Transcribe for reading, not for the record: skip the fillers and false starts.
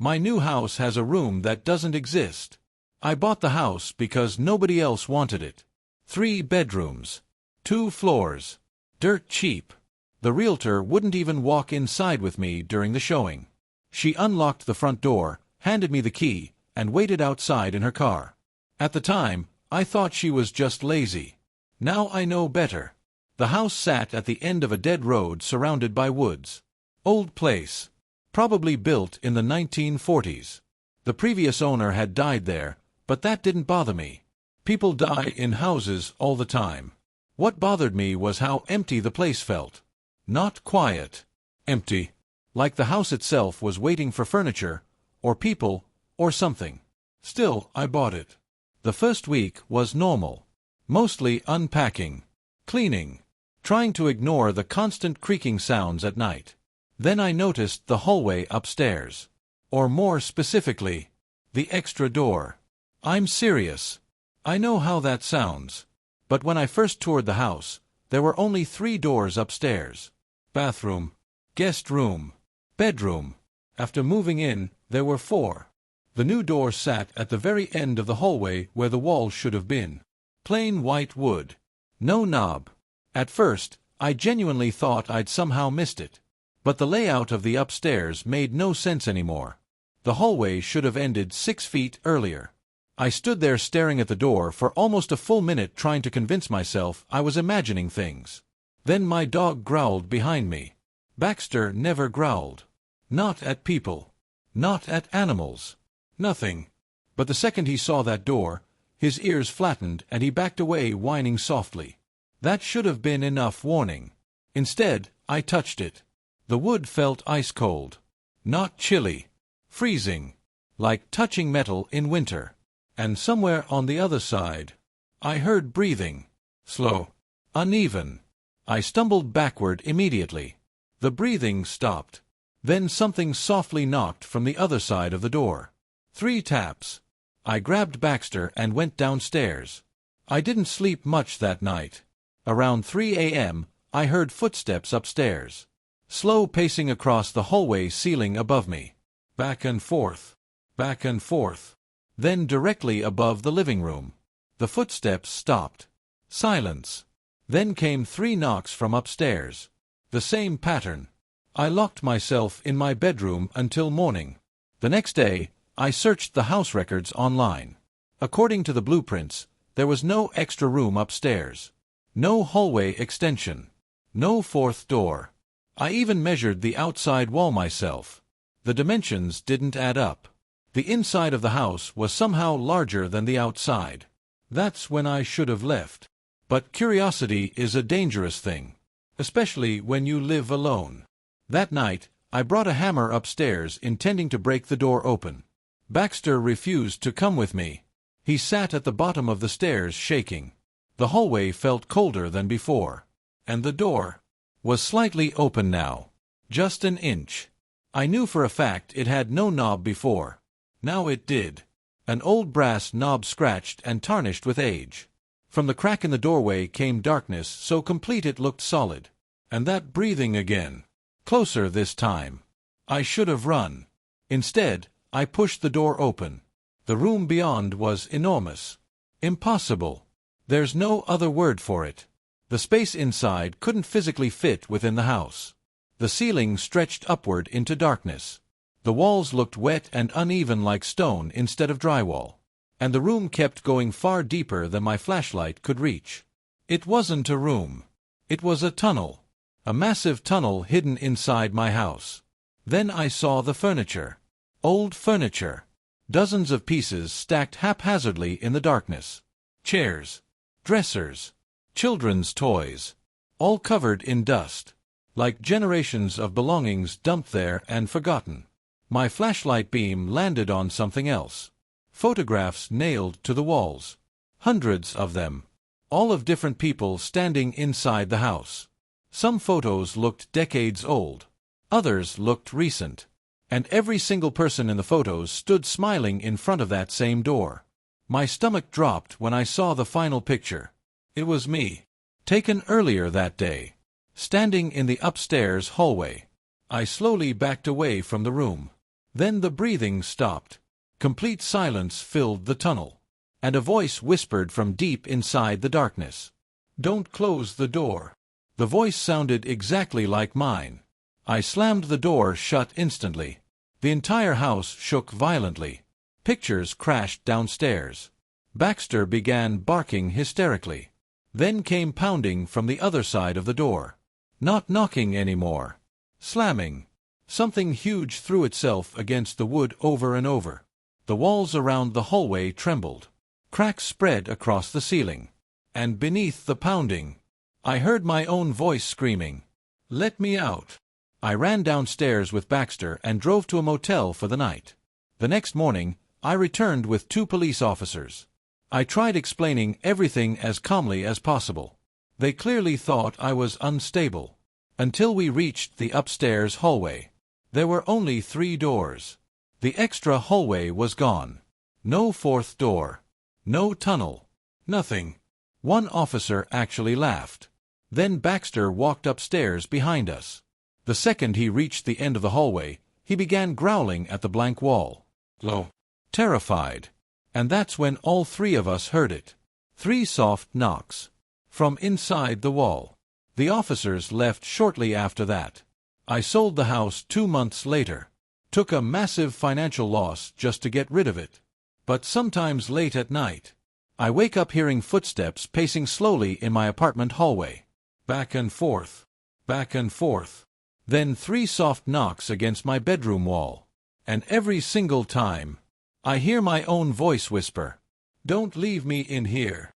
My new house has a room that doesn't exist. I bought the house because nobody else wanted it. 3 bedrooms. 2 floors. Dirt cheap. The realtor wouldn't even walk inside with me during the showing. She unlocked the front door, handed me the key, and waited outside in her car. At the time, I thought she was just lazy. Now I know better. The house sat at the end of a dead road surrounded by woods. Old place. Probably built in the 1940s. The previous owner had died there, but that didn't bother me. People die in houses all the time. What bothered me was how empty the place felt. Not quiet. Empty. Like the house itself was waiting for furniture, or people, or something. Still, I bought it. The first week was normal. Mostly unpacking, cleaning, trying to ignore the constant creaking sounds at night. Then I noticed the hallway upstairs. Or more specifically, the extra door. I'm serious. I know how that sounds. But when I first toured the house, there were only 3 doors upstairs. Bathroom, guest room, bedroom. After moving in, there were 4. The new door sat at the very end of the hallway where the wall should have been. Plain white wood. No knob. At first, I genuinely thought I'd somehow missed it. But the layout of the upstairs made no sense anymore. The hallway should have ended 6 feet earlier. I stood there staring at the door for almost a full minute trying to convince myself I was imagining things. Then my dog growled behind me. Baxter never growled. Not at people. Not at animals. Nothing. But the second he saw that door, his ears flattened and he backed away whining softly. That should have been enough warning. Instead, I touched it. The wood felt ice-cold. Not chilly. Freezing. Like touching metal in winter. And somewhere on the other side, I heard breathing. Slow. Uneven. I stumbled backward immediately. The breathing stopped. Then something softly knocked from the other side of the door. 3 taps. I grabbed Baxter and went downstairs. I didn't sleep much that night. Around 3 a.m., I heard footsteps upstairs. Slow pacing across the hallway ceiling above me. Back and forth. Back and forth. Then directly above the living room. The footsteps stopped. Silence. Then came 3 knocks from upstairs. The same pattern. I locked myself in my bedroom until morning. The next day, I searched the house records online. According to the blueprints, there was no extra room upstairs. No hallway extension. No 4th door. I even measured the outside wall myself. The dimensions didn't add up. The inside of the house was somehow larger than the outside. That's when I should have left. But curiosity is a dangerous thing, especially when you live alone. That night, I brought a hammer upstairs intending to break the door open. Baxter refused to come with me. He sat at the bottom of the stairs shaking. The hallway felt colder than before. And the door was slightly open now. Just an inch. I knew for a fact it had no knob before. Now it did. An old brass knob scratched and tarnished with age. From the crack in the doorway came darkness so complete it looked solid. And that breathing again. Closer this time. I should have run. Instead, I pushed the door open. The room beyond was enormous. Impossible. There's no other word for it. The space inside couldn't physically fit within the house. The ceiling stretched upward into darkness. The walls looked wet and uneven like stone instead of drywall. And the room kept going far deeper than my flashlight could reach. It wasn't a room. It was a tunnel. A massive tunnel hidden inside my house. Then I saw the furniture. Old furniture. Dozens of pieces stacked haphazardly in the darkness. Chairs. Dressers. Children's toys. All covered in dust. Like generations of belongings dumped there and forgotten. My flashlight beam landed on something else. Photographs nailed to the walls. Hundreds of them. All of different people standing inside the house. Some photos looked decades old. Others looked recent. And every single person in the photos stood smiling in front of that same door. My stomach dropped when I saw the final picture. It was me. Taken earlier that day. Standing in the upstairs hallway. I slowly backed away from the room. Then the breathing stopped. Complete silence filled the tunnel. And a voice whispered from deep inside the darkness. "Don't close the door." The voice sounded exactly like mine. I slammed the door shut instantly. The entire house shook violently. Pictures crashed downstairs. Baxter began barking hysterically. Then came pounding from the other side of the door. Not knocking anymore. Slamming. Something huge threw itself against the wood over and over. The walls around the hallway trembled. Cracks spread across the ceiling. And beneath the pounding, I heard my own voice screaming, "Let me out." I ran downstairs with Baxter and drove to a motel for the night. The next morning, I returned with 2 police officers. I tried explaining everything as calmly as possible. They clearly thought I was unstable. Until we reached the upstairs hallway. There were only 3 doors. The extra hallway was gone. No 4th door. No tunnel. Nothing. One officer actually laughed. Then Baxter walked upstairs behind us. The second he reached the end of the hallway, he began growling at the blank wall. Low. Terrified. And that's when all 3 of us heard it. 3 soft knocks. From inside the wall. The officers left shortly after that. I sold the house 2 months later. Took a massive financial loss just to get rid of it. But sometimes late at night, I wake up hearing footsteps pacing slowly in my apartment hallway. Back and forth. Back and forth. Then 3 soft knocks against my bedroom wall. And every single time, I hear my own voice whisper, "Don't leave me in here."